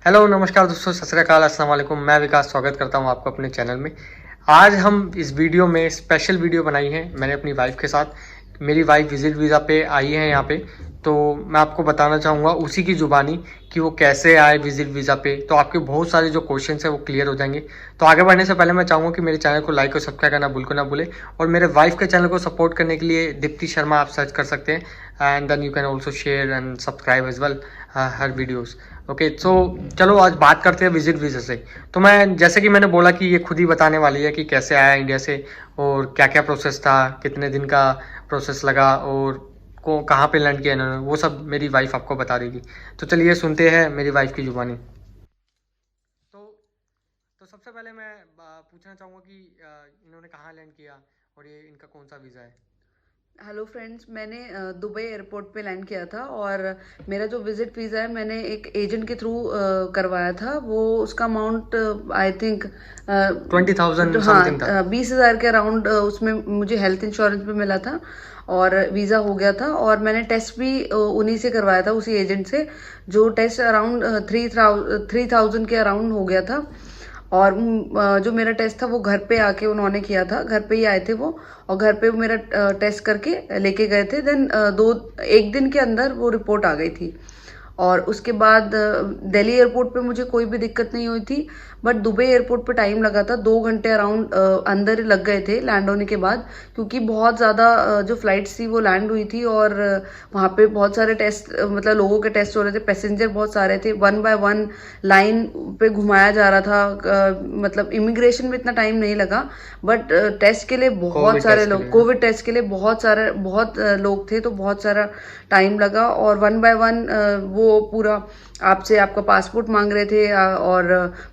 Hello नमस्कार दोस्तों, सत श्री अकाल, अस्सलाम वालेकुम। मैं विकास स्वागत करता हूं आपको अपने चैनल में। आज हम इस वीडियो में स्पेशल वीडियो बनाई है मैंने अपनी वाइफ के साथ। मेरी वाइफ विजिट वीज़ा पे आई है यहाँ पे, तो मैं आपको बताना चाहूँगा उसी की ज़ुबानी कि वो कैसे आए विजिट वीज़ा पे। तो आपके बहुत सारे जो क्वेश्चन है वो क्लियर हो जाएंगे। तो आगे बढ़ने से पहले मैं चाहूँगा कि मेरे चैनल को लाइक और सब्सक्राइब करना बिल्कुल ना भूलें, और मेरे वाइफ के चैनल को सपोर्ट करने के लिए दीप्ति शर्मा आप सर्च कर सकते हैं, and then you can also share and subscribe as well her videos. Okay, तो चलो आज बात करते हैं विजिट वीज़ा से। तो मैं जैसे कि मैंने बोला कि ये खुद ही बताने वाली है कि कैसे आया इंडिया से और क्या क्या प्रोसेस था, कितने दिन का प्रोसेस लगा और को कहाँ पे लैंड किया इन्होंने, वो सब मेरी वाइफ आपको बता देगी। तो चलिए सुनते हैं मेरी वाइफ की जुबानी। तो सबसे पहले मैं पूछना चाहूँगा कि इन्होंने कहाँ लैंड किया और ये इनका कौन सा वीज़ा है। हेलो फ्रेंड्स, मैंने दुबई एयरपोर्ट पे लैंड किया था और मेरा जो विजिट वीज़ा है मैंने एक एजेंट के थ्रू करवाया था। वो उसका अमाउंट आई थिंक 20,000 समथिंग था। 20,000 के अराउंड उसमें मुझे हेल्थ इंश्योरेंस भी मिला था और वीज़ा हो गया था। और मैंने टेस्ट भी उन्हीं से करवाया था, उसी एजेंट से, जो टेस्ट अराउंड 3,000 के अराउंड हो गया था। और जो मेरा टेस्ट था वो घर पे आके उन्होंने किया था, घर पे ही आए थे वो, और घर पे मेरा टेस्ट करके लेके गए थे। देन एक दिन के अंदर वो रिपोर्ट आ गई थी। और उसके बाद दिल्ली एयरपोर्ट पे मुझे कोई भी दिक्कत नहीं हुई थी, बट दुबई एयरपोर्ट पे टाइम लगा था। 2 घंटे अराउंड अंदर लग गए थे लैंड होने के बाद, क्योंकि बहुत ज़्यादा जो फ्लाइट्स थी वो लैंड हुई थी और वहाँ पे बहुत सारे टेस्ट, मतलब लोगों के टेस्ट हो रहे थे, पैसेंजर बहुत सारे थे, 1 बाय 1 लाइन पे घुमाया जा रहा था। मतलब इमिग्रेशन में इतना टाइम नहीं लगा, बट टेस्ट के लिए बहुत सारे लोग, कोविड टेस्ट के लिए बहुत लोग थे, तो बहुत सारा टाइम लगा। और 1 बाय 1 वो पूरा आपसे आपका पासपोर्ट मांग रहे थे और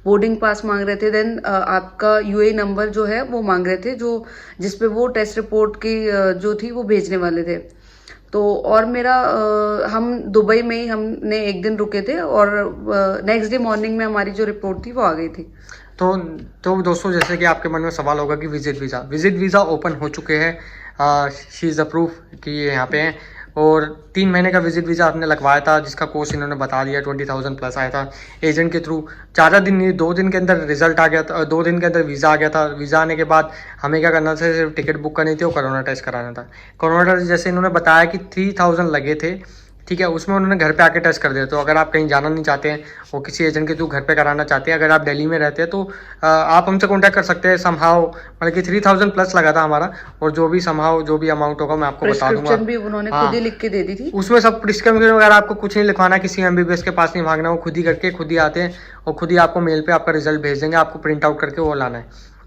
बोर्डिंग पास मांग रहे थे। देन आपका यूए नंबर जो है वो मांग रहे थे, जो जिसपे वो टेस्ट रिपोर्ट की जो थी वो भेजने वाले थे। तो और मेरा हम दुबई में ही हमने एक दिन रुके थे और नेक्स्ट डे मॉर्निंग में हमारी जो रिपोर्ट थी वो आ गई थी। तो तो दोस्तों, जैसे कि आपके मन में सवाल होगा कि विजिट वीज़ा ओपन हो चुके हैं, शी इज़ अप्रूव कि ये यहाँ पे हैं, और 3 महीने का विजिट वीज़ा आपने लगवाया था जिसका कोर्स इन्होंने बता दिया, 20,000 प्लस आया था एजेंट के थ्रू। ज़्यादा दिन नहीं, 2 दिन के अंदर रिजल्ट आ गया था, 2 दिन के अंदर वीज़ा आ गया था। वीज़ा आने के बाद हमें क्या करना था, सिर्फ टिकट बुक करनी थी और कोरोना टेस्ट कराना था। कोरोना टेस्ट जैसे इन्होंने बताया कि 3,000 लगे थे, ठीक है, उसमें उन्होंने घर पे आके टेस्ट कर दिया। तो अगर आप कहीं जाना नहीं चाहते हैं और किसी एजेंट के थ्रू घर पे कराना चाहते हैं, अगर आप दिल्ली में रहते हैं, तो आप हमसे कांटेक्ट कर सकते हैं। समहाउ मतलब कि 3,000 प्लस लगा था हमारा, और जो भी समहाउ जो भी अमाउंट होगा मैं आपको बता दूंगा। भी उन्होंने हाँ, खुद ही लिख के दे दी थी। उसमें सब प्रिस्क्रिप्शन वगैरह आपको कुछ नहीं लिखवाना, किसी एमबीबीएस के पास नहीं भागना, वो खुद ही करके खुद ही आते हैं और खुद ही आपको मेल पे आपका रिजल्ट भेज देंगे, आपको प्रिंट आउट करके वो लाना है।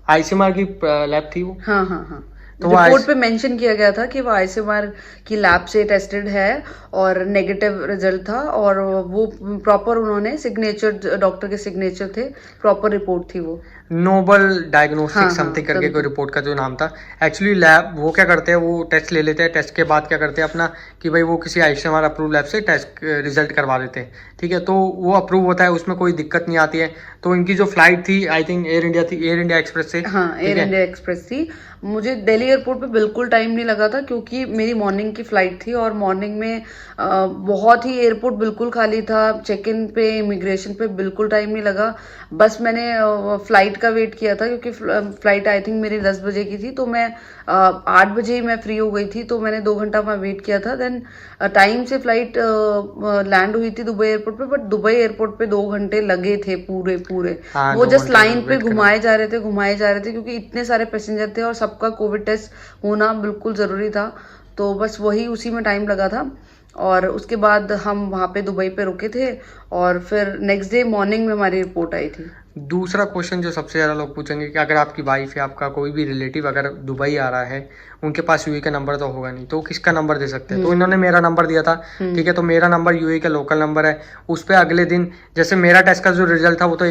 आईसीएमआर की लैब थी वो। हाँ हाँ हाँ, तो रिपोर्ट पे मेंशन किया गया था कि वो आईसीएमआर की लैब से टेस्टेड है और नेगेटिव रिजल्ट था। और वो प्रॉपर उन्होंने सिग्नेचर, डॉक्टर के सिग्नेचर थे, प्रॉपर रिपोर्ट थी वो। नोबल डायग्नोस्टिक हाँ हाँ, समथिंग करके कोई रिपोर्ट का जो नाम था। एक्चुअली लैब वो क्या करते हैं, वो टेस्ट ले लेते हैं, टेस्ट के बाद क्या करते हैं अपना कि भाई वो किसी आईसीएमआर अप्रूव लैब से टेस्ट रिजल्ट करवा देते हैं, ठीक है। तो वो अप्रूव होता है, उसमें कोई दिक्कत नहीं आती है। तो इनकी जो फ्लाइट थी, आई थिंक एयर इंडिया थी, एयर इंडिया एक्सप्रेस से। हाँ, एयर इंडिया एक्सप्रेस थी। मुझे दिल्ली एयरपोर्ट पे बिल्कुल टाइम नहीं लगा था, क्योंकि मेरी मॉर्निंग की फ्लाइट थी और मॉर्निंग में बहुत ही एयरपोर्ट बिल्कुल खाली था। चेक इन पे, इमिग्रेशन पे बिल्कुल टाइम नहीं लगा। बस मैंने फ्लाइट का वेट किया था, क्योंकि फ्लाइट आई थिंक मेरी 10 बजे की थी, तो मैं 8 बजे ही मैं फ्री हो गई थी, तो मैंने 2 घंटा वहाँ वेट किया था। देन टाइम से फ्लाइट लैंड हुई थी दुबई एयरपोर्ट पे, बट दुबई एयरपोर्ट पे 2 घंटे लगे थे पूरे पूरे। हाँ, वो 2 जस्ट घंटे लाइन पे वेट करना। घुमाए जा रहे थे, घुमाए जा रहे थे, क्योंकि इतने सारे पैसेंजर थे और सबका कोविड टेस्ट होना बिल्कुल ज़रूरी था। तो बस वही, उसी में टाइम लगा था। और उसके बाद हम वहाँ पे दुबई पे रुके थे और फिर नेक्स्ट डे मॉर्निंग में हमारी रिपोर्ट आई थी। दूसरा क्वेश्चन जो सबसे ज़्यादा लोग पूछेंगे कि अगर आपकी वाइफ या आपका कोई भी रिलेटिव अगर दुबई आ रहा है, उनके पास यूए का नंबर तो होगा नहीं, तो किसका नंबर दे सकते हैं। तो इन्होंने मेरा नंबर दिया था, ठीक है। तो मेरा नंबर यूए का लोकल नंबर है। उस पर अगले दिन, जैसे मेरा टेस्ट का जो रिजल्ट था वो तो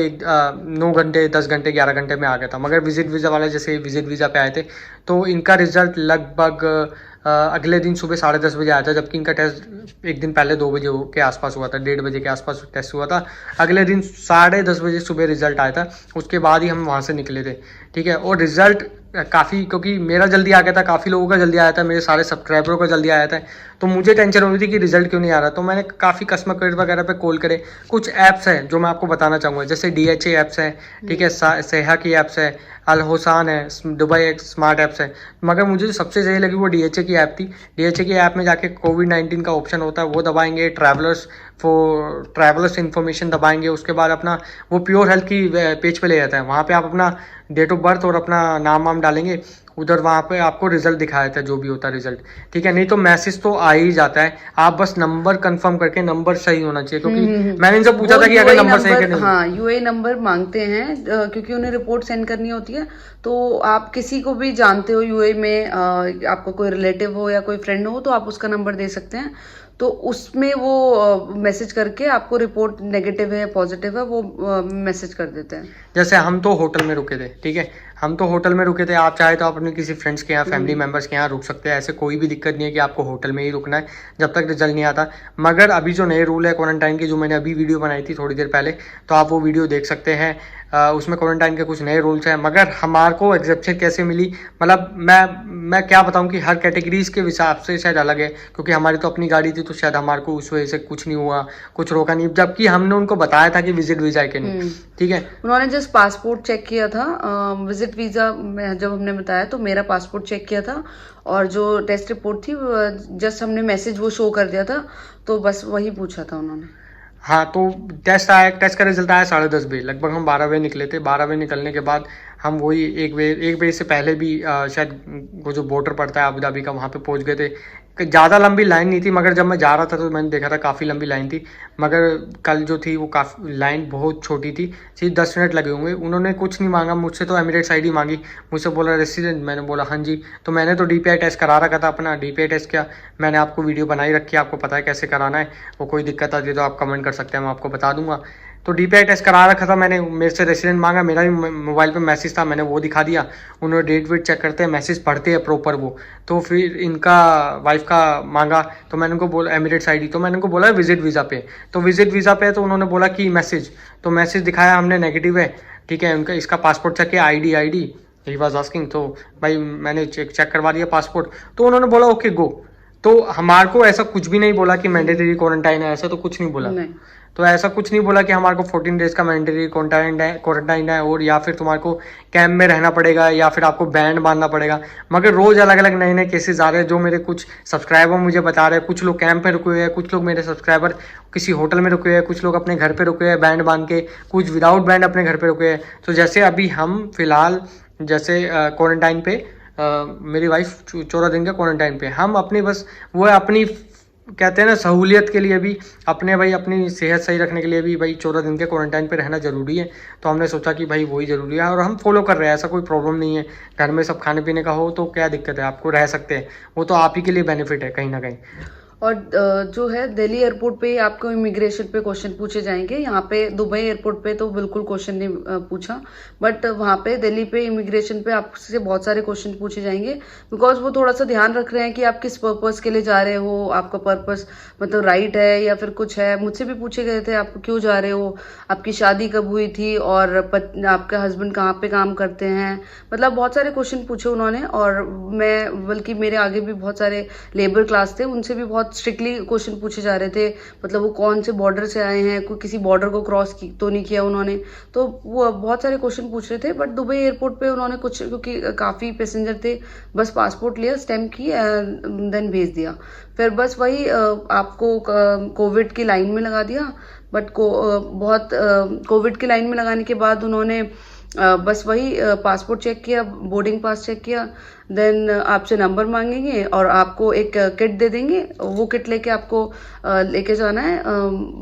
9 घंटे, 10 घंटे, 11 घंटे में आ गया था। मगर विजिट वीज़ा वाले जैसे विजिट वीज़ा पे आए थे, तो इनका रिजल्ट लगभग अगले दिन सुबह 10:30 बजे आया था, जबकि इनका टेस्ट एक दिन पहले 2 बजे के आसपास हुआ था, 1:30 बजे के आसपास टेस्ट हुआ था। अगले दिन 10:30 बजे सुबह रिजल्ट आया था, उसके बाद ही हम वहाँ से निकले थे, ठीक है। और रिजल्ट काफ़ी, क्योंकि मेरा जल्दी आ गया था, काफ़ी लोगों का जल्दी आया था, मेरे सारे सब्सक्राइबरों का जल्दी आया था, तो मुझे टेंशन हो रही थी कि रिजल्ट क्यों नहीं आ रहा। तो मैंने काफ़ी कस्टमर केयर वगैरह पे कॉल करे। कुछ ऐप्स हैं जो मैं आपको बताना चाहूँगा, जैसे DHA ऐप्स है, ठीक है, सेहा की ऐप्स है, अल होसान है, दुबई एक स्मार्ट ऐप्स है। मगर मुझे जो सबसे सही लगी वो DHA की ऐप थी। DHA की ऐप में जाके कोविड-19 का ऑप्शन होता है, वो दबाएंगे, ट्रैवलर्स इन्फॉर्मेशन दबाएंगे, उसके बाद अपना वो प्योर हेल्थ की पेज पे ले जाता है। वहाँ पे आप अपना डेट ऑफ बर्थ और अपना नाम वाम डालेंगे, उधर वहाँ पे आपको रिजल्ट दिखाया था, जो भी होता है रिजल्ट, ठीक है। नहीं तो मैसेज तो आ ही जाता है, आप बस नंबर कंफर्म करके, नंबर सही होना चाहिए, क्योंकि मैंने इनसे पूछा था कि अगर नंबर सही है नहीं। हाँ, यूए नंबर मांगते हैं क्योंकि उन्हें रिपोर्ट सेंड करनी होती है। तो आप किसी को भी जानते हो यूए में, आपका कोई रिलेटिव हो या कोई फ्रेंड हो, तो आप उसका नंबर दे सकते हैं। तो उसमें वो मैसेज करके आपको रिपोर्ट नेगेटिव है पॉजिटिव है वो मैसेज कर देते हैं। जैसे हम तो होटल में रुके थे, ठीक है, हम तो होटल में रुके थे, आप चाहे तो आप अपने किसी फ्रेंड्स के यहाँ, फैमिली मेंबर्स के यहाँ रुक सकते हैं, ऐसे कोई भी दिक्कत नहीं है कि आपको होटल में ही रुकना है जब तक रिजल्ट नहीं आता। मगर अभी जो नए रूल है क्वारंटाइन की, जो मैंने अभी वीडियो बनाई थी थोड़ी देर पहले, तो आप वो वीडियो देख सकते हैं। उसमें क्वारंटाइन के कुछ नए रूल्स हैं। मगर हमारे को एग्जेप्शन कैसे मिली, मतलब मैं क्या बताऊं कि हर कैटेगरीज के हिसाब से शायद अलग है, क्योंकि हमारी तो अपनी गाड़ी थी, तो शायद हमारे को उस वजह से कुछ नहीं हुआ, कुछ रोका नहीं, जबकि हमने उनको बताया था कि विजिट वीजा है कि नहीं, ठीक है। उन्होंने जस्ट पासपोर्ट चेक किया था, विजिट वीजा में जब हमने बताया तो मेरा पासपोर्ट चेक किया था, और जो टेस्ट रिपोर्ट थी जस्ट हमने मैसेज वो शो कर दिया था, तो बस वही पूछा था उन्होंने। हाँ, तो टेस्ट का रिजल्ट आया 10:30 बजे, लगभग हम 12 बजे निकले थे। 12 बजे निकलने के बाद हम वही 1 बजे से पहले भी शायद वो जो बॉर्डर पड़ता है अबू धाबी का, वहाँ पे पहुँच गए थे। ज़्यादा लंबी लाइन नहीं थी, मगर जब मैं जा रहा था तो मैंने देखा था काफ़ी लंबी लाइन थी। मगर कल जो थी वो काफ़ी लाइन बहुत छोटी थी, सिर्फ 10 मिनट लगे होंगे। उन्होंने कुछ नहीं मांगा मुझसे, तो एमिरेट्स ID मांगी, मुझसे बोला रेसिडेंट, मैंने बोला हाँ जी। तो मैंने तो DPI टेस्ट करा रखा था, अपना DPI टेस्ट किया, मैंने आपको वीडियो बनाई रखी है, आपको पता है कैसे कराना है। वो कोई दिक्कत आती है तो आप कमेंट कर सकते हैं, मैं आपको बता दूंगा। तो DPI टेस्ट करा रखा था मैंने, मेरे से रेसिडेंट मांगा, मेरा भी मोबाइल पे मैसेज था, मैंने वो दिखा दिया। उन्होंने डेट वेट चेक करते हैं, मैसेज पढ़ते हैं प्रॉपर वो। तो फिर इनका वाइफ का मांगा, तो मैंने उनको बोला एमिरेट्स ID, तो मैंने उनको बोला विजिट वीज़ा पे, तो विजिट वीज़ा पे, तो उन्होंने बोला कि मैसेज, तो मैसेज दिखाया हमने, नेगेटिव है, ठीक है। उनका इसका पासपोर्ट चेक किया, ID ही वाज आस्किंग, तो भाई मैंने चेक करवा दिया पासपोर्ट, तो उन्होंने बोला ओके गो। तो हमारे को ऐसा कुछ भी नहीं बोला कि मैंडेटरी क्वारंटाइन है, ऐसा तो कुछ नहीं बोला। नहीं। तो ऐसा कुछ नहीं बोला कि हमारे को 14 डेज का मैंडेटरी क्वारंटाइन है और या फिर तुम्हारे को कैंप में रहना पड़ेगा या फिर आपको बैंड बांधना पड़ेगा। मगर रोज अलग अलग नए नए केसेस आ रहे हैं, जो मेरे कुछ सब्सक्राइबर मुझे बता रहे हैं। कुछ लोग कैंप में रुके हुए हैं, कुछ लोग मेरे सब्सक्राइबर किसी होटल में रुके हुए हैं, कुछ लोग अपने घर पे रुके हुए हैं बैंड बांध के, कुछ विदाउट बैंड अपने घर पे रुके हैं। तो जैसे अभी हम फिलहाल जैसे क्वारंटाइन पे, मेरी वाइफ 14 दिन के क्वारंटाइन पे, हम अपनी बस वो अपनी कहते हैं ना सहूलियत के लिए भी, अपने भाई अपनी सेहत सही रखने के लिए भी भाई 14 दिन के क्वारंटाइन पे रहना ज़रूरी है। तो हमने सोचा कि भाई वही ज़रूरी है और हम फॉलो कर रहे हैं, ऐसा कोई प्रॉब्लम नहीं है। घर में सब खाने पीने का हो तो क्या दिक्कत है, आपको रह सकते हैं, वो तो आप ही के लिए बेनिफिट है कहीं ना कहीं। और जो है दिल्ली एयरपोर्ट पे आपको इमिग्रेशन पे क्वेश्चन पूछे जाएंगे। यहाँ पे दुबई एयरपोर्ट पे तो बिल्कुल क्वेश्चन नहीं पूछा, बट वहाँ पे दिल्ली पे इमिग्रेशन पे आपसे बहुत सारे क्वेश्चन पूछे जाएंगे, बिकॉज वो थोड़ा सा ध्यान रख रहे हैं कि आप किस पर्पस के लिए जा रहे हो, आपका पर्पस मतलब राइट है या फिर कुछ है। मुझसे भी पूछे गए थे आप क्यों जा रहे हो, आपकी शादी कब हुई थी, और आपका हस्बैंड कहाँ पे काम करते हैं, मतलब बहुत सारे क्वेश्चन पूछे उन्होंने। और मैं बल्कि मेरे आगे भी बहुत सारे लेबर क्लास थे, उनसे भी बहुत स्ट्रिक्टली क्वेश्चन पूछे जा रहे थे, मतलब वो कौन से बॉर्डर से आए हैं, कोई किसी बॉर्डर को क्रॉस तो नहीं किया उन्होंने। तो वो बहुत सारे क्वेश्चन पूछ रहे थे। बट दुबई एयरपोर्ट पे उन्होंने कुछ, क्योंकि काफ़ी पैसेंजर थे, बस पासपोर्ट लिया, स्टैम्प की, देन भेज दिया। फिर बस वही आपको कोविड की लाइन में लगा दिया। बट बहुत कोविड की लाइन में लगाने के बाद उन्होंने बस वही पासपोर्ट चेक किया, बोर्डिंग पास चेक किया, देन आपसे नंबर मांगेंगे और आपको एक किट दे देंगे। वो किट लेके आपको लेके जाना है,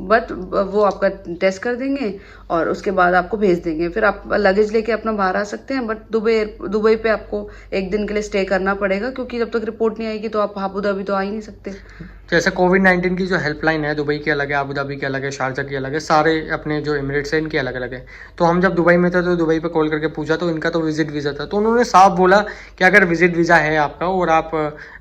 बट वो आपका टेस्ट कर देंगे और उसके बाद आपको भेज देंगे। फिर आप लगेज लेके अपना बाहर आ सकते हैं। बट दुबई पे आपको एक दिन के लिए स्टे करना पड़ेगा, क्योंकि जब तक रिपोर्ट नहीं आएगी तो आप अबू धाबी तो आ ही नहीं सकते। जैसे कोविड-19 की जो हेल्पलाइन है, दुबई की अलग है, अबू धाबी की अलग है, शारजा की अलग है, सारे अपने जो एमिरेट्स है इनकी अलग अलग है। तो हम जब दुबई में थे तो दुबई पे कॉल करके पूछा, तो इनका तो विजिट वीज़ा था। तो उन्होंने साफ बोला कि अगर विजिट वीज़ा है आपका और आप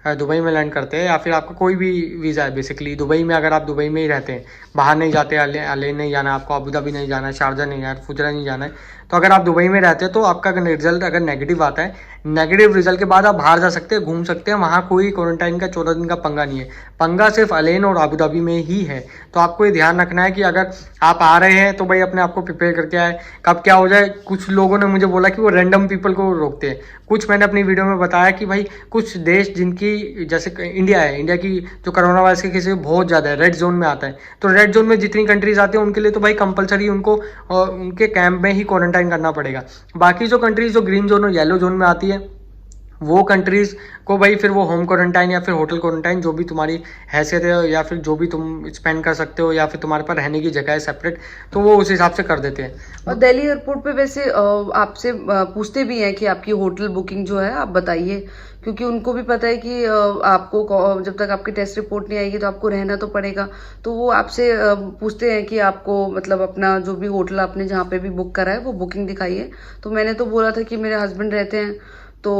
दुबई में लैंड करते हैं, या फिर आपका कोई भी वीज़ा है बेसिकली दुबई में, अगर आप दुबई में ही रहते हैं, बाहर नहीं जाते, अलेन नहीं जाना आपको, अबू धाबी नहीं जाना है, शारजा नहीं जाना, फुजरा नहीं जाना है, तो अगर आप दुबई में रहते हैं तो आपका रिजल्ट अगर नेगेटिव आता है, नेगेटिव रिजल्ट के बाद आप बाहर जा सकते हैं, घूम सकते हैं, वहाँ कोई क्वारंटाइन का 14 दिन का पंगा नहीं है। पंगा सिर्फ अलेन और अबू धाबी में ही है। तो आपको ये ध्यान रखना है कि अगर आप आ रहे हैं तो भाई अपने आप को प्रिपेयर करके आए, कब क्या हो जाए। कुछ लोगों ने मुझे बोला कि वो रैंडम पीपल को रोकते हैं, कुछ मैंने अपनी वीडियो में बताया कि भाई कुछ देश जिनकी जैसे इंडिया है, इंडिया की जो कोरोना वायरस के केसेस बहुत ज़्यादा है, रेड जोन में आता है, तो रेड जोन में जितनी कंट्रीज आती हैं उनके लिए तो भाई कंपलसरी उनको उनके कैंप में ही क्वारंटाइन करना पड़ेगा। बाकी जो कंट्रीज जो ग्रीन जोन और येलो जोन में आती है वो कंट्रीज़ को भाई फिर वो होम क्वारंटाइन या फिर होटल क्वारंटाइन जो भी तुम्हारी हैसियत है या फिर जो भी तुम स्पेंड कर सकते हो या फिर तुम्हारे पास रहने की जगह है सेपरेट, तो वो उस हिसाब से कर देते हैं। और दिल्ली एयरपोर्ट पे वैसे आपसे पूछते भी हैं कि आपकी होटल बुकिंग जो है आप बताइए, क्योंकि उनको भी पता है कि आपको जब तक आपकी टेस्ट रिपोर्ट नहीं आएगी तो आपको रहना तो पड़ेगा। तो वो आपसे पूछते हैं कि आपको मतलब अपना जो भी होटल आपने जहाँ पे भी बुक करा है वो बुकिंग दिखाइए। तो मैंने तो बोला था कि मेरे हस्बैंड रहते हैं तो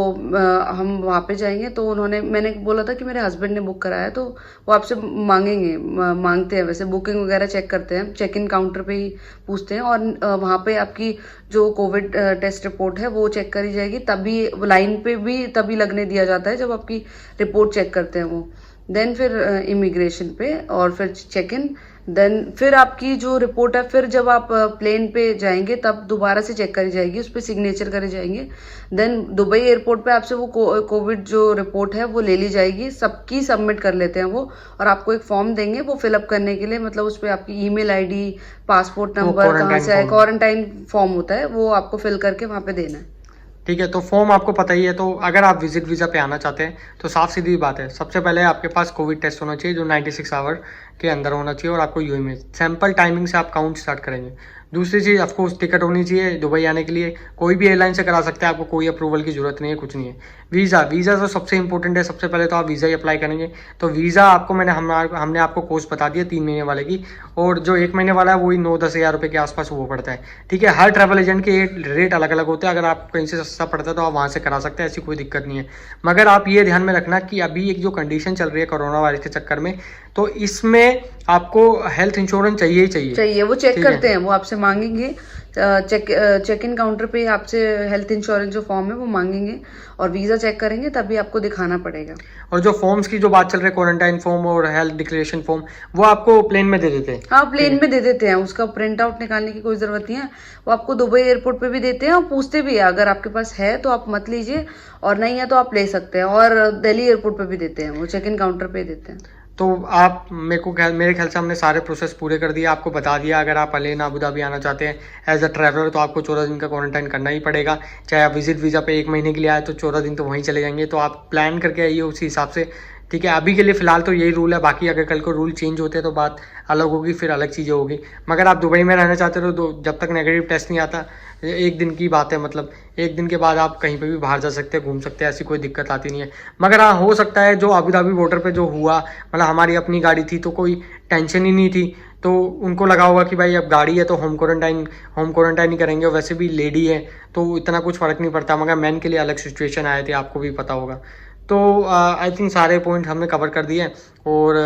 हम वहाँ पे जाएंगे, तो मैंने बोला था कि मेरे हस्बैंड ने बुक कराया, तो वो आपसे मांगते हैं वैसे बुकिंग वगैरह चेक करते हैं, चेक इन काउंटर पे ही पूछते हैं। और वहाँ पे आपकी जो कोविड टेस्ट रिपोर्ट है वो चेक करी जाएगी, तभी लाइन पे भी तभी लगने दिया जाता है जब आपकी रिपोर्ट चेक करते हैं वो। देन फिर इमिग्रेशन पे और फिर चेक इन, देन फिर आपकी जो रिपोर्ट है फिर जब आप प्लेन पे जाएंगे तब दोबारा से चेक करी जाएगी, उस पर सिग्नेचर करे जाएंगे। देन दुबई एयरपोर्ट पे आपसे वो कोविड जो रिपोर्ट है वो ले ली जाएगी, सबकी सबमिट कर लेते हैं वो, और आपको एक फॉर्म देंगे वो फिलअप करने के लिए, मतलब उस पर आपकी ईमेल आईडी, पासपोर्ट नंबर, कहाँ से आए, क्वारंटाइन फॉर्म होता है वो आपको फिल करके वहाँ पे देना है। ठीक है, तो फॉर्म आपको पता ही है। तो अगर आप विजिट वीज़ा पे आना चाहते हैं तो साफ सीधी बात है, सबसे पहले आपके पास कोविड टेस्ट होना चाहिए जो 96 आवर के अंदर होना चाहिए, और आपको यूए में सैंपल टाइमिंग से आप काउंट स्टार्ट करेंगे। दूसरी चीज़ ऑफकोर्स टिकट होनी चाहिए दुबई आने के लिए, कोई भी एयरलाइन से करा सकते हैं, आपको कोई अप्रूवल की जरूरत नहीं है, कुछ नहीं है। वीज़ा तो सबसे इंपॉर्टेंट है, सबसे पहले तो आप वीज़ा ही अप्लाई करेंगे। तो वीज़ा आपको हमने आपको कोर्स बता दिया 3 महीने वाले की, और जो 1 महीने वाला है वही 9-10 हज़ार रुपये के आसपास वो पड़ता है। ठीक है, हर ट्रैवल एजेंट के रेट अलग अलग होते हैं, अगर आप कहीं से सस्ता पड़ता है तो आप वहाँ से करा सकते हैं, ऐसी कोई दिक्कत नहीं है। मगर आप ये ध्यान में रखना कि अभी एक जो कंडीशन चल रही है कोरोना वायरस के चक्कर में, तो इसमें आपको हेल्थ इंश्योरेंस चाहिए ही चाहिए। वो चेक करते हैं, वो आपसे मांगेंगे, चेक इन काउंटर पे आपसे हेल्थ इंश्योरेंस जो फॉर्म है वो मांगेंगे, और वीज़ा चेक करेंगे तभी आपको दिखाना पड़ेगा। और जो फॉर्म्स की जो बात चल रही है, क्वारंटाइन फॉर्म और हेल्थ डिक्लेरेशन फॉर्म, वो आपको प्लेन में दे देते हैं। हाँ, प्लेन में दे देते हैं, उसका प्रिंट आउट निकालने की कोई ज़रूरत नहीं है, वो आपको दुबई एयरपोर्ट पे भी देते हैं, और पूछते भी है अगर आपके पास है तो आप मत लीजिए, और नहीं है तो आप ले सकते हैं। और दिल्ली एयरपोर्ट पे भी देते हैं, वो चेक इन काउंटर पे देते हैं। तो आप मेरे ख्याल से हमने सारे प्रोसेस पूरे कर दिए, आपको बता दिया। अगर आप अलेन अबू धाबी आना चाहते हैं एज अ ट्रैवलर तो आपको 14 दिन का क्वारंटाइन करना ही पड़ेगा, चाहे आप विजिट वीज़ा पे 1 महीने के लिए आए तो 14 दिन तो वहीं चले जाएंगे। तो आप प्लान करके आइए उसी हिसाब से, ठीक है। अभी के लिए फ़िलहाल तो यही रूल है, बाकी अगर कल को रूल चेंज होते हैं तो बात अलग होगी, फिर अलग चीज़ें होगी। मगर आप दुबई में रहना चाहते हो तो जब तक नेगेटिव टेस्ट नहीं आता, 1 दिन की बात है, मतलब 1 दिन के बाद आप कहीं पे भी बाहर जा सकते हैं, घूम सकते हैं, ऐसी कोई दिक्कत आती नहीं है। मगर हाँ, हो सकता है जो अबू धाबी बॉर्डर पे जो हुआ, मतलब हमारी अपनी गाड़ी थी तो कोई टेंशन ही नहीं थी, तो उनको लगा होगा कि भाई अब गाड़ी है तो होम क्वारंटाइन ही करेंगे, और वैसे भी लेडी है तो इतना कुछ फ़र्क नहीं पड़ता। मगर मैन के लिए अलग सिचुएशन आए थे, आपको भी पता होगा। तो आई थिंक सारे पॉइंट हमने कवर कर दिए, और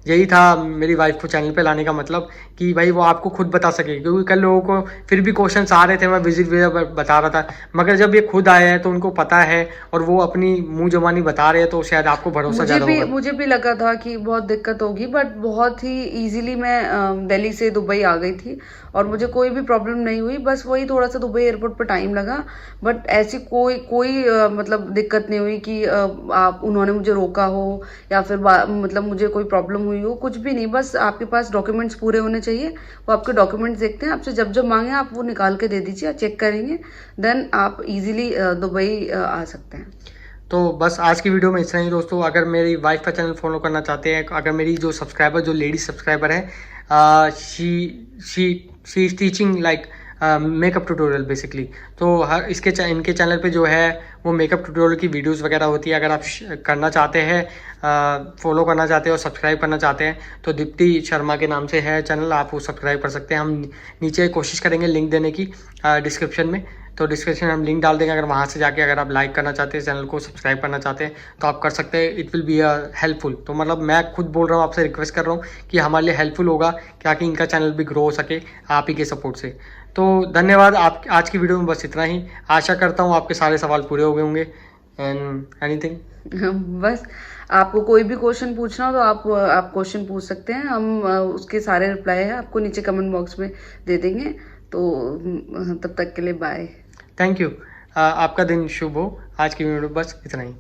यही था मेरी वाइफ को चैनल पे लाने का मतलब, कि भाई वो आपको खुद बता सके, क्योंकि कल लोगों को फिर भी क्वेश्चंस आ रहे थे, मैं विजिट वीज़ा बता रहा था, मगर जब ये खुद आए हैं तो उनको पता है और वो अपनी मुंह जबानी बता रहे हैं, तो शायद आपको भरोसा ज़्यादा होगा। मुझे भी लगा था कि बहुत दिक्कत होगी, बट बहुत ही इजीली मैं दिल्ली से दुबई आ गई थी, और मुझे कोई भी प्रॉब्लम नहीं हुई। बस वही थोड़ा सा दुबई एयरपोर्ट पर टाइम लगा, बट ऐसी कोई मतलब दिक्कत नहीं हुई कि उन्होंने मुझे रोका हो या फिर मतलब मुझे कोई प्रॉब्लम हुई हो, कुछ भी नहीं। बस आपके पास डॉक्यूमेंट्स पूरे होने चाहिए, वो आपके डॉक्यूमेंट्स देखते हैं, आपसे जब मांगे आप वो निकाल के दे दीजिए, चेक करेंगे, देन आप इजीली दुबई आ सकते हैं। तो बस आज की वीडियो में इतना ही दोस्तों। अगर मेरी वाइफ का चैनल फॉलो करना चाहते हैं, अगर मेरी जो सब्सक्राइबर जो लेडी सब्सक्राइबर है, she is teaching like makeup tutorial basically, तो इनके चैनल पे जो है वो मेकअप ट्यूटोरियल की वीडियोस वगैरह होती है। अगर आप करना चाहते हैं, फॉलो करना चाहते हैं और सब्सक्राइब करना चाहते हैं, तो दीप्ति शर्मा के नाम से है चैनल, आप वो सब्सक्राइब कर सकते हैं। हम नीचे कोशिश करेंगे लिंक देने की डिस्क्रिप्शन में। तो डिस्क्रिप्शन में हम लिंक डाल देंगे, अगर वहाँ से जाके अगर आप लाइक करना चाहते हैं, चैनल को सब्सक्राइब करना चाहते हैं तो आप कर सकते हैं। It will be helpful. तो मतलब मैं खुद बोल रहा हूँ, आपसे रिक्वेस्ट कर रहा हूँ कि हमारे लिए हेल्पफुल होगा क्या कि इनका चैनल भी ग्रो हो सके आप ही के सपोर्ट से। तो धन्यवाद। आप आज की वीडियो में बस इतना ही। आशा करता हूँ आपके सारे सवाल पूरे हो गए होंगे। And anything? बस आपको कोई भी क्वेश्चन पूछना हो तो आप क्वेश्चन पूछ सकते हैं, हम उसके सारे रिप्लाई है आपको नीचे कमेंट बॉक्स में दे देंगे। तो तब तक के लिए बाय। Thank you. आपका दिन शुभ हो। आज की वीडियो में बस इतना ही।